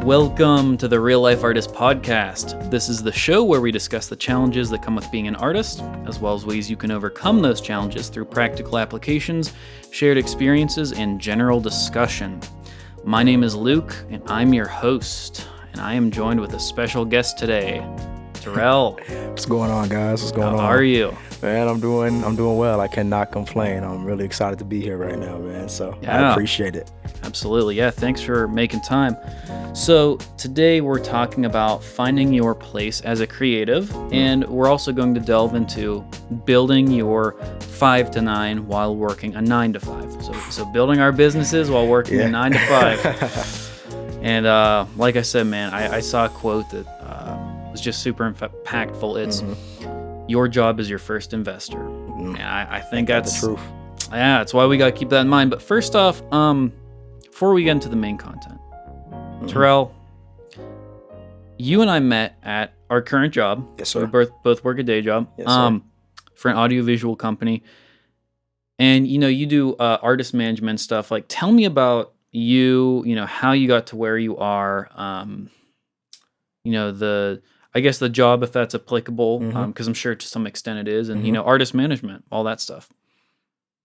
Welcome to the Real Life Artist Podcast. This is the show where we discuss the challenges that come with being an artist, as well as ways you can overcome those challenges through practical applications, shared experiences, and general discussion. My name is Luke, and I'm your host, and I am joined with a special guest today, Terrell. What's going on, guys? What's going on? How are you? Man, I'm doing well. I cannot complain. I'm really excited to be here right now, man. So I appreciate it. Absolutely. Yeah, thanks for making time. So today we're talking about finding your place as a creative, and we're also going to delve into building your 5 to 9 while working a 9 to 5. So building our businesses while working a 9 to 5. And like I said, man, I saw a quote that was just super impactful. It's your job is your first investor. And I think that's the truth. Yeah, that's why we got to keep that in mind. But first off, before we get into the main content, Terrell, you and I met at our current job. Yes, sir. We both work a day job. Yes, sir. For an audiovisual company. And, you do artist management stuff. Like, tell me about you, how you got to where you are, I guess the job, if that's applicable, because I'm sure to some extent it is, and, artist management, all that stuff.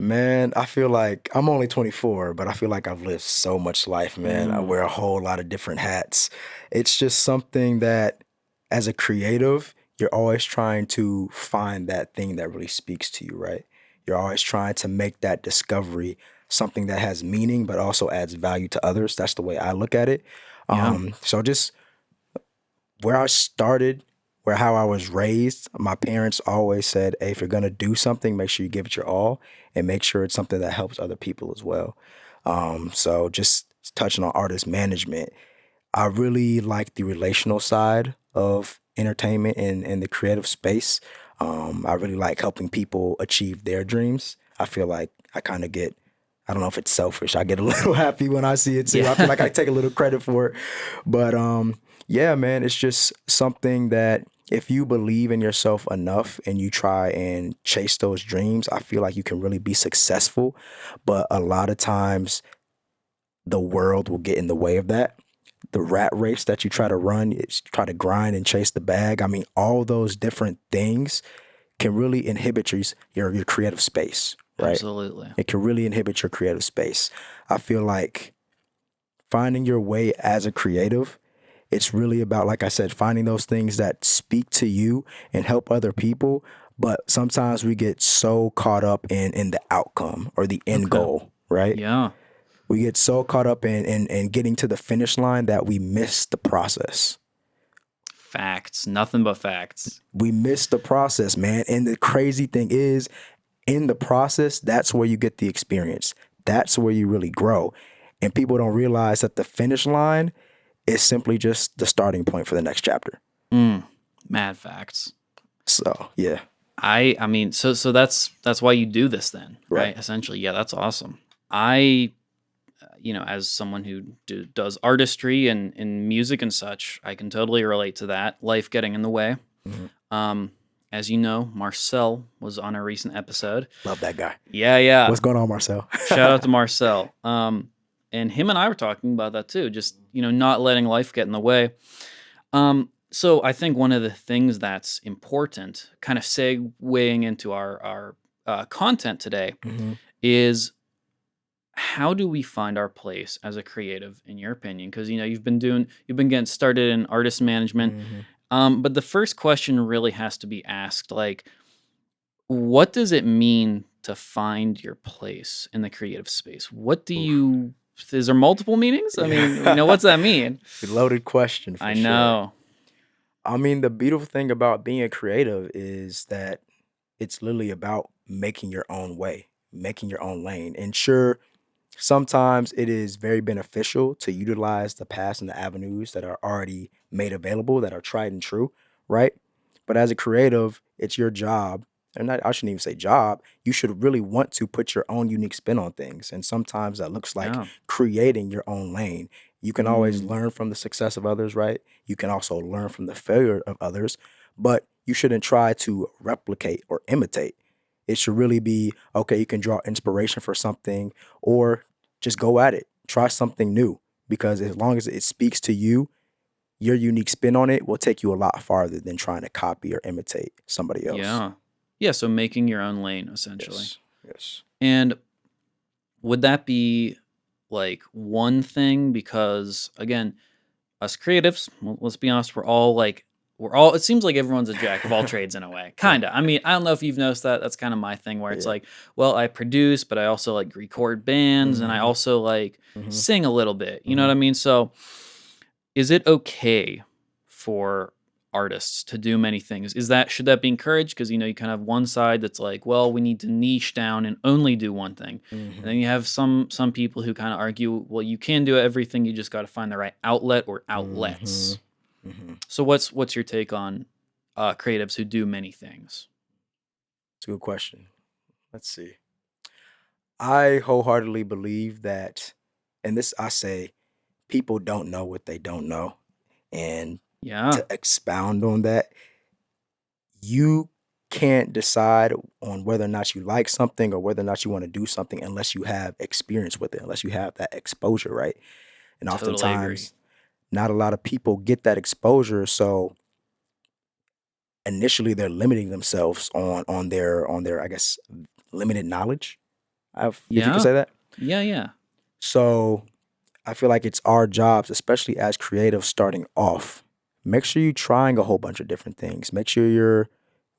Man, I feel like I'm only 24, but I feel like I've lived so much life, man. I wear a whole lot of different hats. It's just something that, as a creative, you're always trying to find that thing that really speaks to you, right? You're always trying to make that discovery something that has meaning, but also adds value to others. That's the way I look at it. So just where I started, how I was raised, my parents always said, hey, if you're going to do something, make sure you give it your all and make sure it's something that helps other people as well. So just touching on artist management, I really like the relational side of entertainment and the creative space. I really like helping people achieve their dreams. I feel like I kind of get, I don't know if it's selfish, I get a little happy when I see it too. I feel like I take a little credit for it. But yeah, man, it's just something that if you believe in yourself enough and you try and chase those dreams, I feel like you can really be successful. But a lot of times the world will get in the way of that. The rat race that you try to run, is try to grind and chase the bag. I mean, all those different things can really inhibit your creative space, right? Absolutely. It can really inhibit your creative space. I feel like finding your way as a creative, it's really about, like I said, finding those things that speak to you and help other people. But sometimes we get so caught up in the outcome or the end goal, right? Yeah. We get so caught up in getting to the finish line that we miss the process. Facts. Nothing but facts. We miss the process, man. And the crazy thing is, in the process, that's where you get the experience. That's where you really grow. And people don't realize that the finish line is simply just the starting point for the next chapter. Mad facts. So, yeah. I mean, so that's why you do this then, right? Essentially. Yeah, that's awesome. I, as someone who does artistry and music and such, I can totally relate to that. Life getting in the way. As you know, Marcel was on a recent episode. Love that guy. Yeah. What's going on, Marcel? Shout out to Marcel. And him and I were talking about that too, just, not letting life get in the way. So I think one of the things that's important, kind of segueing into our content today, is how do we find our place as a creative, in your opinion? Because, you've been getting started in artist management. But the first question really has to be asked, like, what does it mean to find your place in the creative space? Is there multiple meanings? I mean, what's that mean? Loaded question for I sure. know. I mean, the beautiful thing about being a creative is that it's literally about making your own way, making your own lane. And sure, sometimes it is very beneficial to utilize the paths and the avenues that are already made available, that are tried and true, right? But as a creative, it's your job, and I shouldn't even say job, you should really want to put your own unique spin on things. And sometimes that looks like creating your own lane. You can always learn from the success of others, right? You can also learn from the failure of others, but you shouldn't try to replicate or imitate. It should really be, okay, you can draw inspiration for something or just go at it. Try something new. because as long as it speaks to you, your unique spin on it will take you a lot farther than trying to copy or imitate somebody else. Yeah. Yeah, so making your own lane essentially. Yes. Yes. And would that be like one thing? Because again, us creatives, let's be honest, we're all it seems like everyone's a jack of all trades in a way. Yeah. Kinda. I mean, I don't know if you've noticed that. That's kind of my thing where it's Yeah. like, well, I produce, but I also like record bands and I Mhm. also like Mhm. sing a little bit. You know what Mhm. I mean? So is it okay for artists to do many things? Should that be encouraged? Because you kind of have one side that's like, well, we need to niche down and only do one thing. And then Mhm. you have some people who kind of argue, well, you can do everything, you just got to find the right outlet or outlets. Mhm. Mhm. So what's your take on creatives who do many things? It's a good question. Let's see. I wholeheartedly believe that, and this I say, people don't know what they don't know. And Yeah, to expound on that, you can't decide on whether or not you like something or whether or not you want to do something unless you have experience with it, unless you have that exposure, right? And totally agree. oftentimes, not a lot of people get that exposure. So initially they're limiting themselves on their I guess limited knowledge. If you could Yeah, say that. yeah, yeah, So I feel like it's our jobs, especially as creatives starting off. Make sure you're trying a whole bunch of different things. Make sure you're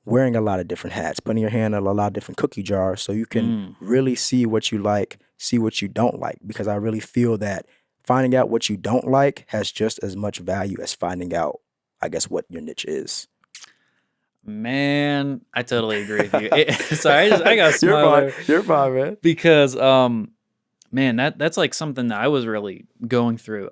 wearing a lot of different hats, putting your hand in a lot of different cookie jars so you can mm, really see what you like, see what you don't like. Because I really feel that finding out what you don't like has just as much value as finding out, I guess, what your niche is. man, I totally agree with you. Sorry, I got a You're smile fine. there You're fine, man. because man, that's like something that I was really going through.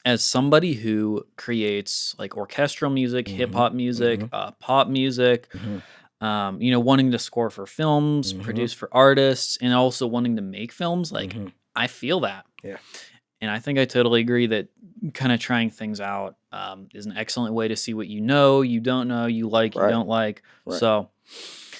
As somebody who creates like orchestral music, hip Mhm. hop music, Mhm. pop music, Mhm. wanting to score for films, Mhm. produce for artists, and also wanting to make films, like Mhm. I feel that. Yeah. And I think I totally agree that kind of trying things out is an excellent way to see what you know, you don't know, you like, you Right. don't like. Right. So,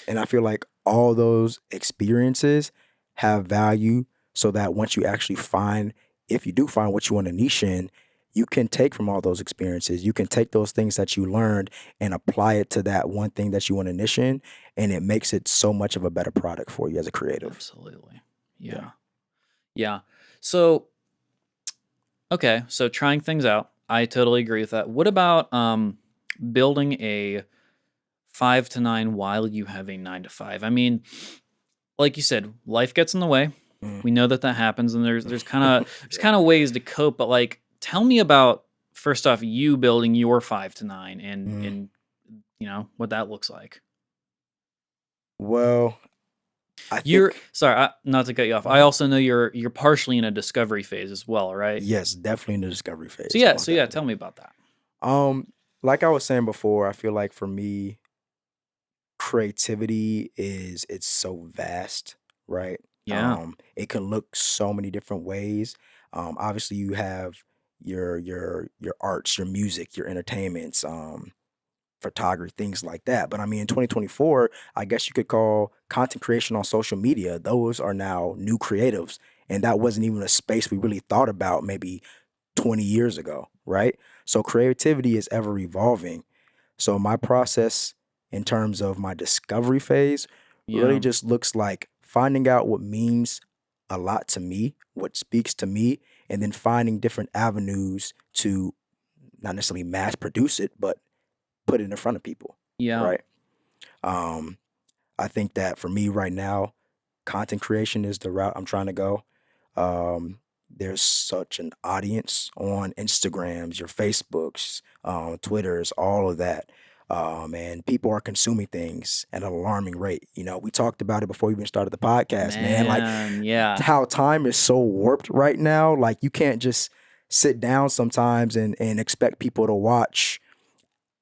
And I feel like all those experiences have value so that once you actually find, if you do find what you want to niche in, you can take from all those experiences. You can take those things that you learned and apply it to that one thing that you want to niche in. And it makes it so much of a better product for you as a creative. absolutely. Yeah. Yeah. Yeah. So, okay. So, trying things out, I totally agree with that. What about building a 5 to 9 while you have a 9 to 5? I mean, like you said, life gets in the way. Mm. We know that that happens, and there's kind of ways to cope. But like, tell me about first off you building your 5 to 9 Mm. and what that looks like. Well, I You're think, sorry, not to cut you off. I mhm, also know you're partially in a discovery phase as well, right? yes, definitely in the discovery So phase, yeah, most tell definitely. me about that. Um, like I was saying before, I feel like for me, creativity is it's so vast, right? Yeah, It can look so many different ways. Obviously you have your arts, your music, your entertainments, photography, things like that. But I mean in 2024, I guess you could call content creation on social media. Those are now new creatives. And that wasn't even a space we really thought about maybe 20 years ago, right? So creativity is ever evolving. So my process in terms of my discovery phase really yeah, just looks like finding out what means a lot to me, what speaks to me, and then finding different avenues to not necessarily mass produce it, but put it in front of people, yeah, right? Um, I think that for me right now, content creation is the route I'm trying to go. There's such an audience on Instagrams, your Facebooks, Twitters, all of that. And people are consuming things at an alarming rate. You know, we talked about it before we even started the podcast, man. Like man, yeah, how time is so warped right now. Like you can't just sit down sometimes and expect people to watch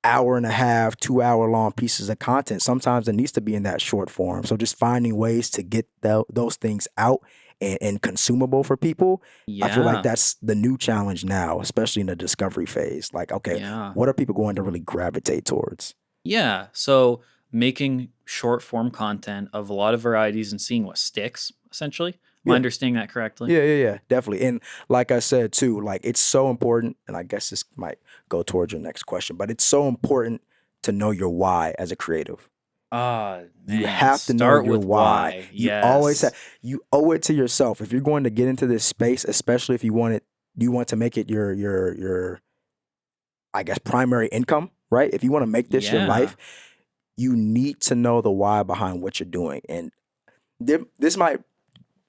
hour and a half, 2 hour long pieces of content. Sometimes it needs to be in that short form. So just finding ways to get those things out and consumable for people. I feel like yeah, that's the new challenge now, especially in the discovery phase. Like, okay, yeah. what are people going to really gravitate towards? Yeah. So making short form content of a lot of varieties and seeing what sticks, essentially. Am I Yeah. understanding that correctly? Yeah, definitely. And like I said too, like it's so important, and I guess this might go towards your next question, but it's so important to know your why as a creative. Ah, You man, have to know start your with why. why. You always have, Yes. you owe it to yourself. If you're going to get into this space, especially if you want to make it your I guess primary income, right? If you want to make this your Yeah. life, you need to know the why behind what you're doing. And thi- this might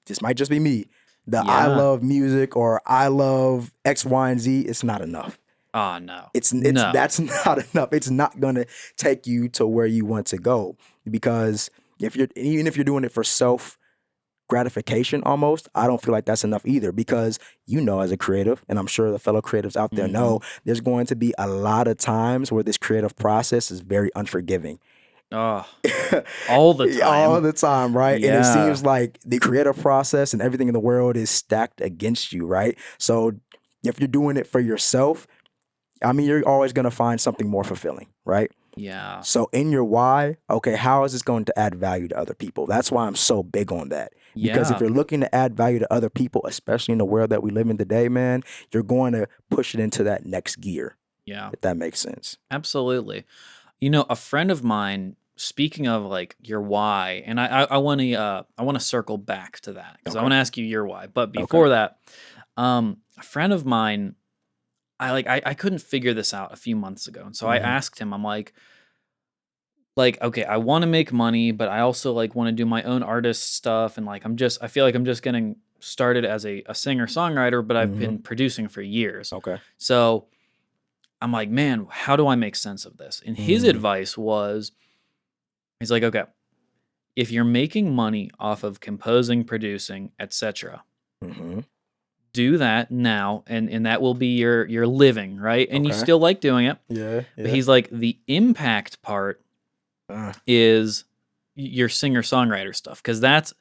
this might just be me. The I Yeah. love music or I love X, Y, and Z, it's not enough. Oh, no. It's No. that's not enough. It's not gonna take you to where you want to go. Because if you're even if you're doing it for self gratification almost, I don't feel like that's enough either. Because as a creative, and I'm sure the fellow creatives out there know, Mhm. there's going to be a lot of times where this creative process is very unforgiving. Oh, all the All time. the time, right? And it Yeah. seems like the creative process and everything in the world is stacked against you, right? So if you're doing it for yourself, I mean, you're always going to find something more fulfilling, right? Yeah. So in your why, okay, how is this going to add value to other people? That's why I'm so big on that. Because if Yeah. you're looking to add value to other people, especially in the world that we live in today, man, you're going to push it into that next gear, Yeah. if that makes sense. Absolutely. A friend of mine, speaking of like your why, and I want to circle back to that because I Okay. want to ask you your why. But Okay. before that, a friend of mine, I couldn't figure this out a few months ago. And so I Hmm. asked him, I'm like, okay, I want to make money, but I also like want to do my own artist stuff. And like I feel like I'm just getting started as a singer-songwriter, but I've Hmm. been producing for years. Okay. So I'm like, man, how do I make sense of this? And his Mm-hmm. advice was, he's like, okay, if you're making money off of composing, producing, etc., Mm-hmm. do that now, and that will be your living, right? And you Okay. still like doing it. Yeah. But Yeah. he's like, the impact part Uh, is your singer-songwriter stuff, because that's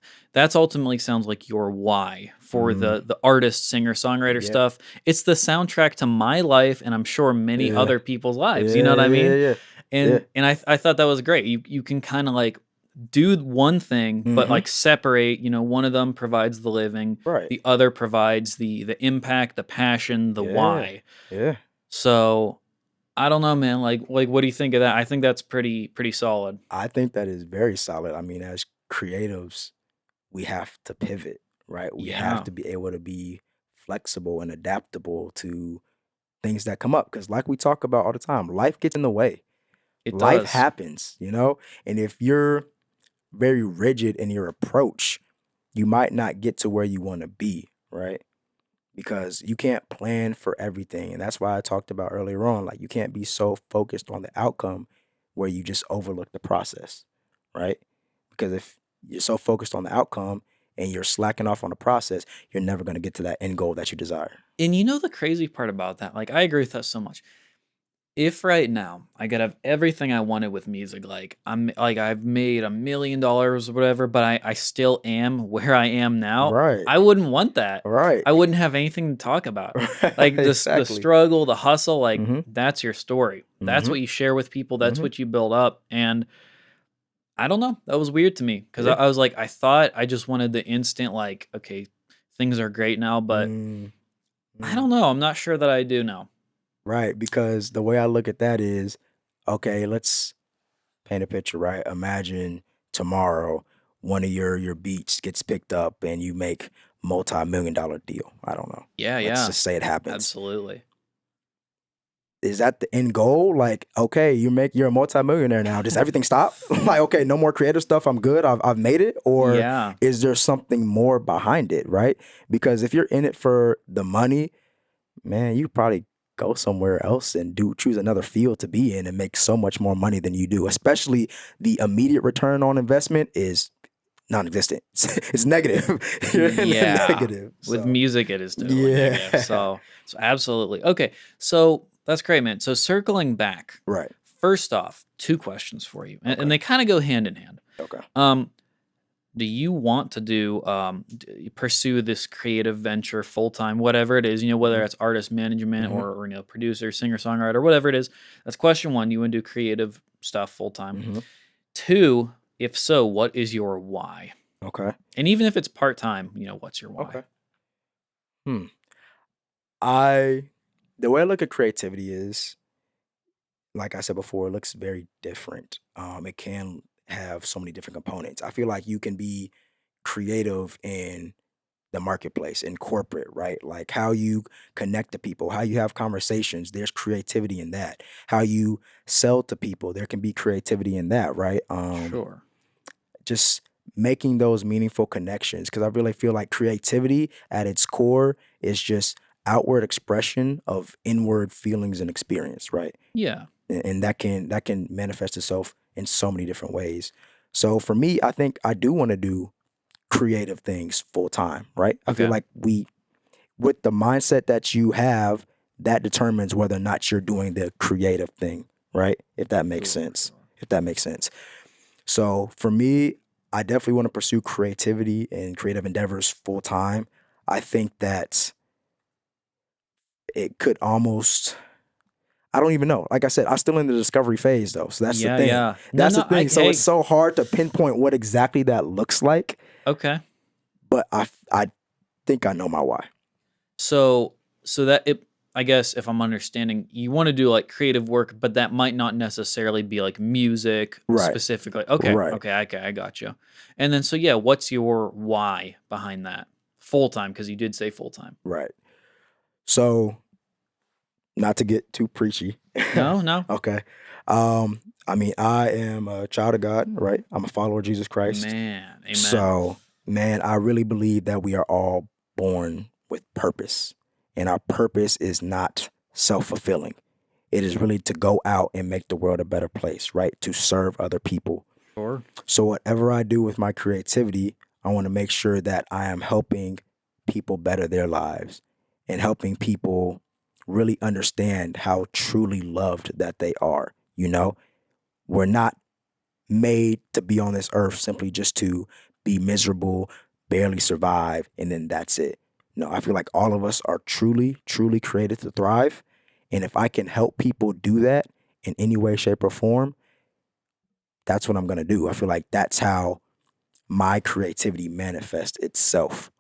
ultimately sounds like your why for mm, the artist singer-songwriter yeah. stuff. It's the soundtrack to my life, and I'm sure many Yeah. other people's lives. You know Yeah. what I Yeah. mean? Yeah. Yeah. And I thought that was great. You can kind of like do one thing, but Mm-hmm. like separate. One of them provides the living, Right. the other provides the impact, the passion, the Yeah. why. Yeah. So I don't know, man. Like what do you think of that? I think that's pretty solid. I think that is very solid. I mean, as creatives, we have to pivot, right? We have Yeah, to be able to be flexible and adaptable to things that come up. Because, like we talk about all the time, life gets in the way. it Life does. happens. And if you're very rigid in your approach, you might not get to where you want to be, right? Because you can't plan for everything. And that's why I talked about earlier on, like you can't be so focused on the outcome where you just overlook the process, right? Because if you're so focused on the outcome and you're slacking off on the process, you're never going to get to that end goal that you desire. And the crazy part about that, like I agree with that so much. If right now I could have everything I wanted with music, like I've made $1 million or whatever, but I still am where I am now, Right. I wouldn't want that. Right. I wouldn't have anything to talk about. Like the Exactly. struggle, the hustle, like Mm-hmm. that's your story. That's Mm-hmm. what you share with people. That's Mm-hmm. what you build up. And I don't know. That was weird to me because I, Yeah. I was like, I thought I just wanted the instant, like, okay, things are great now, but Mm, I mm. don't know. I'm not sure that I do now. Right. Because the way I look at that is, okay, let's paint a picture, right? Imagine tomorrow one of your beats gets picked up and you make multi-million-dollar deal. I don't know. Yeah, Let's yeah, just say it happens. absolutely. Is that the end goal? Like, okay, you're a multimillionaire now. Does everything stop? Like, okay, no more creative stuff. I'm good. I've made it. Or Yeah. is there something more behind it, right? Because if you're in it for the money, man, you probably go somewhere else and choose another field to be in and make so much more money than you do. Especially the immediate return on investment is non-existent. It's negative. You're in the Yeah. negative. With So music, it is totally negative. yeah. So absolutely. Okay. So that's great, man. So circling back, Right. first off, two questions for you, and Okay. they kind of go hand in hand. Okay. Do you want to pursue this creative venture full time, whatever it is, whether Hmm. it's artist management Hmm. or producer, singer, songwriter, whatever it is? That's question one. You want to do creative stuff full time. Hmm. Two, if so, what is your why? Okay. And even if it's part-time, what's your why? Okay. Hmm. I the way I look at creativity is, like I said before, it looks very different. It can have so many different components. I feel like you can be creative in the marketplace, in corporate, right? Like how you connect to people, how you have conversations, there's creativity in that. How you sell to people, there can be creativity in that, right? Sure. Just making those meaningful connections, because I really feel like creativity at its core is just outward expression of inward feelings and experience, right? Yeah. And that can manifest itself in so many different ways. So for me, I think I do want to do creative things full time, right? I feel Okay. like we with the mindset that you have, that determines whether or not you're doing the creative thing, right? If that makes Sure, sense. sure. If that makes sense. So for me, I definitely want to pursue creativity and creative endeavors full time. I think that it could almost, I don't even know. Like I said, I'm still in the discovery phase though. So that's the Yeah, thing. yeah. No, That's the no, thing. So it's hey, so hard to pinpoint what exactly that looks like, okay. but I think I know my why. So so that it I guess if I'm understanding, you want to do like creative work, but that might not necessarily be like music Right. specifically. Okay, Right. okay, I got you. And then so yeah, what's your why behind that? Full time, because you did say full time. Right. So not to get too preachy. No, no. Okay. Um, I mean, I am a child of God, right? I'm a follower of Jesus Christ. Man, amen. So, man, I really believe that we are all born with purpose, and our purpose is not self-fulfilling. It is really to go out and make the world a better place, right? To serve other people. Sure. So, whatever I do with my creativity, I want to make sure that I am helping people better their lives and helping people really understand how truly loved that they are. You know, we're not made to be on this earth simply just to be miserable, barely survive, and then that's it. No, I feel like all of us are truly, truly created to thrive. And if I can help people do that in any way, shape, or form, that's what I'm going to do. I feel like that's how my creativity manifests itself.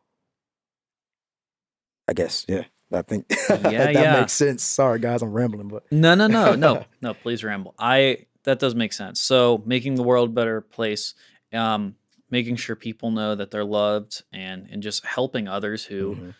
I guess, yeah. I think Yeah, that yeah. makes sense. Sorry, guys, I'm rambling, but No, no, no, no, no. Please ramble. That does make sense. So making the world a better place, um, making sure people know that they're loved, and just helping others who hmm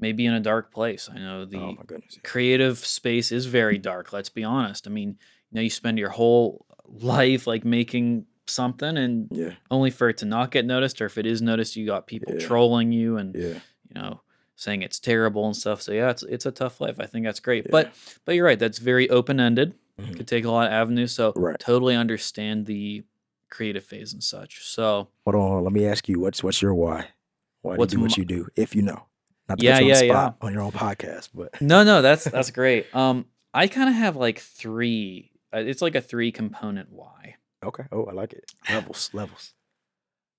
may be in a dark place. I know oh the my goodness, creative space is very dark. Let's be honest. I mean, you spend your whole life like making something, and yeah, only for it to not get noticed, or if it is noticed, you got people yeah, trolling you and yeah, you know saying it's terrible and stuff. So yeah, it's a tough life. I think that's great. yeah. But you're right. That's very open ended. hmm Could take a lot of avenues. So Right. totally understand the creative phase and such. So Hold on. Let me ask you, what's your why? Why do you what's do what my, you do? If you know, not to put yeah, you on the yeah, spot yeah. on your own podcast, but No, no, that's great. I kind of have like three. It's like a three component why. okay. Oh, I like it. Levels, levels.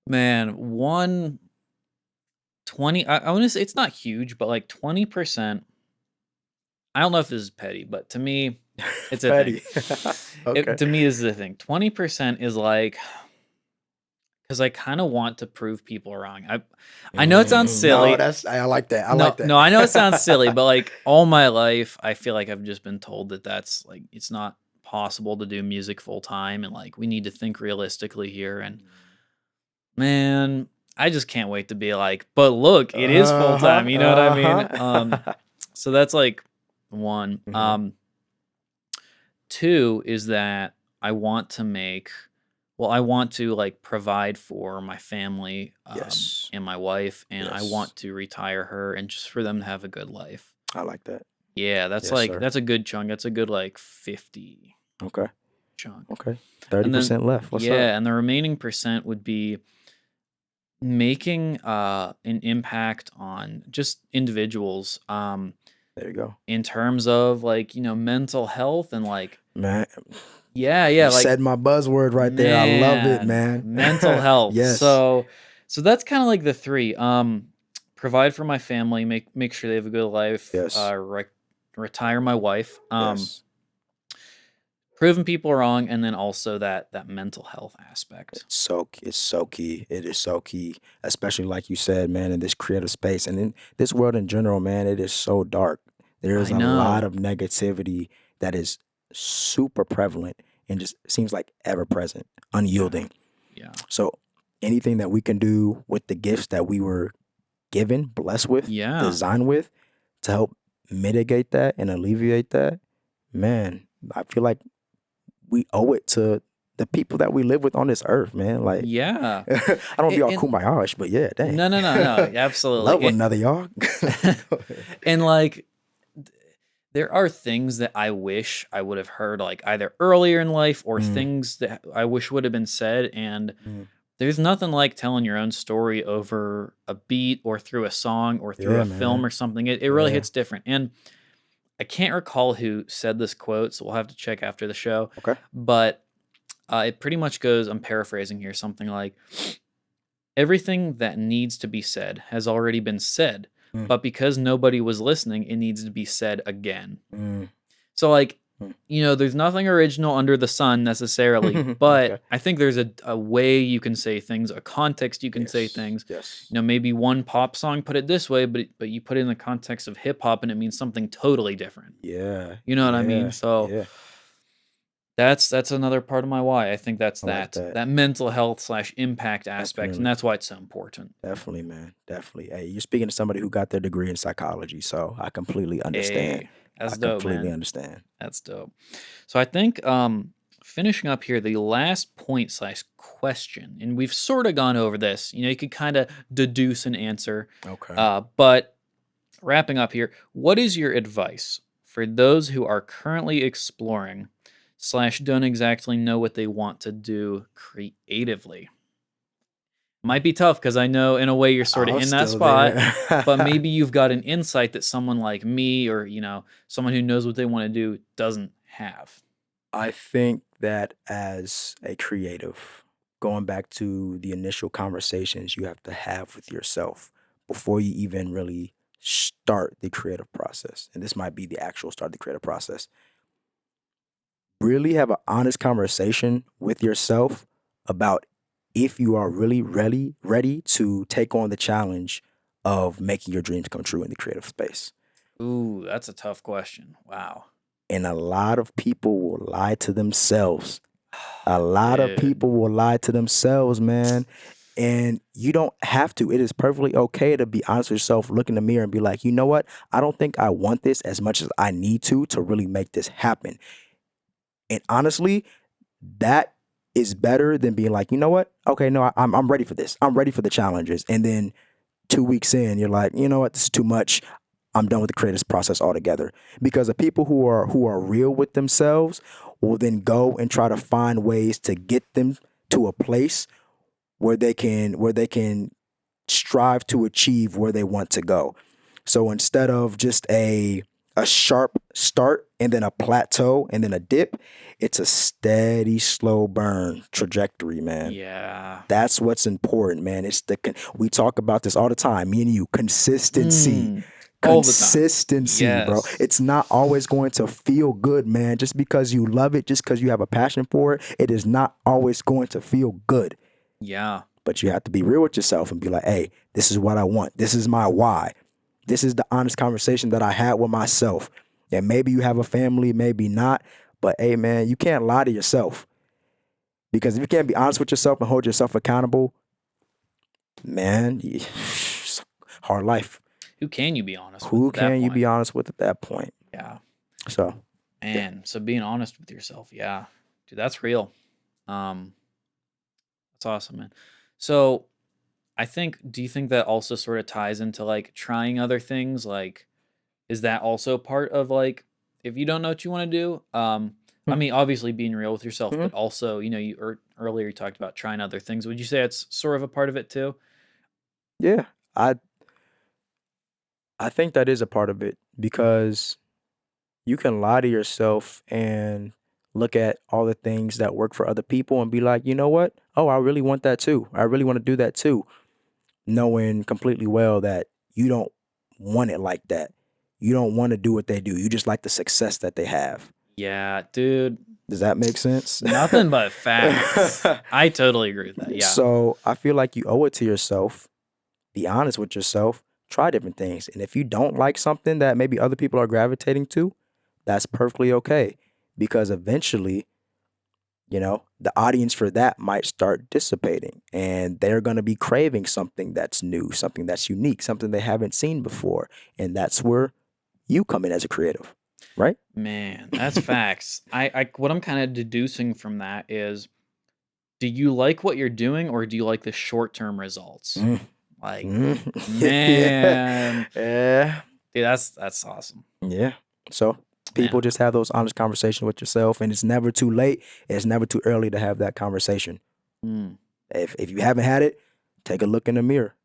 Man, one 20. I want to say it's not huge, but like 20%. I don't know if this is petty, but to me, it's a thing. Petty. Okay. To me, this is a thing. 20% is like because I kind of want to prove people wrong. I know it sounds No, silly. I like that. I No, like that. no, I know it sounds silly, but like all my life, I feel like I've just been told that that's like it's not possible to do music full time, and like we need to think realistically here. And man, I just can't wait to be like, but look, it is full Uh-huh. time. You know what I mean? Uh-huh. So that's like one. hmm Two is that I want to make, well, I want to like provide for my family Yes. and my wife, and I Yes. want to retire her and just for them to have a good life. I like that. Yeah, Yes, sir. that's a good chunk. That's a good like 50 Okay. chunk. Okay. And then 30% left. What's up? yeah, and the remaining percent would be making an impact on just individuals There you go. in terms of like, mental health and like Man, yeah, yeah, you like said my buzzword right there. I love it, man, man. mental health. Yes. So that's kind of like the three. Provide for my family, make sure they have a good life, Yes. retire my wife. Yes. proving people wrong, and then also that mental health aspect. It's so key. It is so key, especially like you said, man, in this creative space and in this world in general, man. It is so dark. There is I a lot know. of negativity that is super prevalent and just seems like ever present, Yeah. unyielding. Yeah. So anything that we can do with the gifts that we were given, blessed with, Yeah. designed with, to help mitigate that and alleviate that, man, I feel like we owe it to the people that we live with on this earth, man. Like, Yeah. I don't wanna be all And kumbaya-ish, but yeah, dang. no, no, no, no, Love one absolutely. another, y'all. Go ahead. And like there are things that I wish I would have heard like either earlier in life or Mm, things that I wish would have been said. And mm. there's nothing like telling your own story over a beat or through a song or through Yeah, a film man. or something. It really Yeah. hits different. And I can't recall who said this quote, so we'll have to check after the show. Okay. But it pretty much goes, I'm paraphrasing here, something like, everything that needs to be said has already been said, Mm, but because nobody was listening, it needs to be said again. mm, So, like, mm. there's nothing original under the sun necessarily, Okay. but I think there's a way you can say things, a context you can say Yes. things. Yes. Maybe one pop song put it this way, but you put it in the context of hip hop and it means something totally different. Yeah. You know what I mean? Yeah. So Yeah. that's another part of my why. I think that's I like that that. that mental health slash impact aspect, and Definitely. that's why it's so important. Definitely, man. Definitely. Hey, you're speaking to somebody who got their degree in psychology, so I completely understand. Hey, that's I dope, completely man. understand. That's dope. So I think finishing up here, the last point slash question, and we've sort of gone over this. You could kind of deduce an answer, Okay. but wrapping up here, what is your advice for those who are currently exploring slash don't exactly know what they want to do creatively? Might be tough because I know in a way you're sort of I'm in that still spot, there. but maybe you've got an insight that someone like me or, someone who knows what they want to do doesn't have. I think that as a creative, going back to the initial conversations you have to have with yourself before you even really start the creative process, and this might be the actual start of the creative process, really have an honest conversation with yourself about if you are really ready to take on the challenge of making your dreams come true in the creative space. Ooh, that's a tough question. Wow. And a lot of people will lie to themselves. A lot of Dude. people will lie to themselves, man. And you don't have to. It is perfectly okay to be honest with yourself, look in the mirror and be like, you know what? I don't think I want this as much as I need to really make this happen. And honestly, that is better than being like, you know what? Okay, no, I'm ready for this. I'm ready for the challenges. And then 2 weeks in, you're like, you know what? This is too much. I'm done with the creative process altogether. Because the people who are real with themselves will then go and try to find ways to get them to a place where they can strive to achieve where they want to go. So instead of just a sharp start and then a plateau and then a dip, it's a steady, slow burn trajectory, man. Yeah. That's what's important, man. We talk about this all the time, me and you, consistency. Mm, all the time. Consistency, bro. Yes. It's not always going to feel good, man. Just because you love it, just because you have a passion for it, it is not always going to feel good. Yeah. But you have to be real with yourself and be like, hey, this is what I want. This is my why. This is the honest conversation that I had with myself. And maybe you have a family, maybe not. But hey, man, you can't lie to yourself. Because if you can't be honest with yourself and hold yourself accountable, man, it's hard life. Who can you be honest with Who at that can you be point? honest with at that point? Yeah. So, yeah. Man, so being honest with yourself, yeah. Dude, that's real. Um, that's awesome, man. So do you think that also sort of ties into like trying other things? Like, is that also part of like, if you don't know what you want to do? I mean, obviously being real with yourself, Mhm. but also, earlier you talked about trying other things. Would you say it's sort of a part of it too? Yeah, I think that is a part of it because you can lie to yourself and look at all the things that work for other people and be like, you know what? Oh, I really want that too. I really want to do that too. Knowing completely well that you don't want it like that. You don't want to do what they do. You just like the success that they have. Yeah, dude. Does that make sense? Nothing but facts. I totally agree with that. Yeah. So I feel like you owe it to yourself. Be honest with yourself. Try different things. And if you don't like something that maybe other people are gravitating to, that's perfectly okay. Because eventually, the audience for that might start dissipating and they're going to be craving something that's new, something that's unique, something they haven't seen before. And that's where you come in as a creative, right? Man, that's facts. I what I'm kind of deducing from that is, do you like what you're doing or do you like the short-term results? Mm, Like, yeah. man, Yeah. dude, that's awesome. Yeah. So Man, people just have those honest conversations with yourself, and it's never too late. It's never too early to have that conversation. mm, If you haven't had it, take a look in the mirror.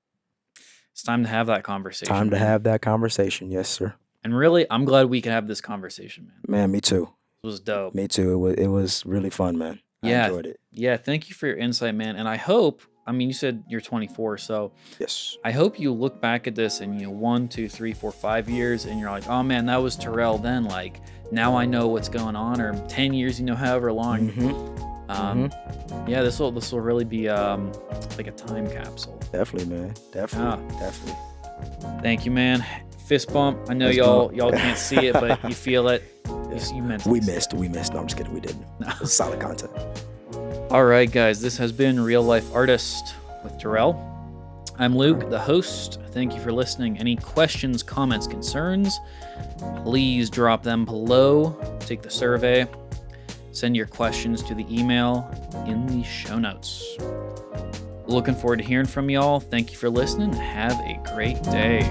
it's time to have that conversation, Time to man. have that conversation. Yes, sir. And really, I'm glad we could have this conversation, man. Man, me too. It was dope. Me too. It was really fun, man. I Yeah, enjoyed it. yeah. Thank you for your insight, man. And I hope, I mean, you said you're 24, so Yes. I hope you look back at this in 1, 2, 3, 4, 5 years, and you're like, oh man, that was Terrell then. Like now I know what's going on, or 10 years, however long. Yeah, this will really be like a time capsule. Definitely, man. Definitely. Yeah. Definitely. Thank you, man. Fist bump. I know Fist y'all bump. can't see it, but you feel it. You meant We it. missed. No, I'm just kidding. We didn't. No. It was solid content. All right, guys. This has been Real Life Artist with Terrell. I'm Luke, the host. Thank you for listening. Any questions, comments, concerns, please drop them below. Take the survey. Send your questions to the email in the show notes. Looking forward to hearing from y'all. Thank you for listening. Have a great day.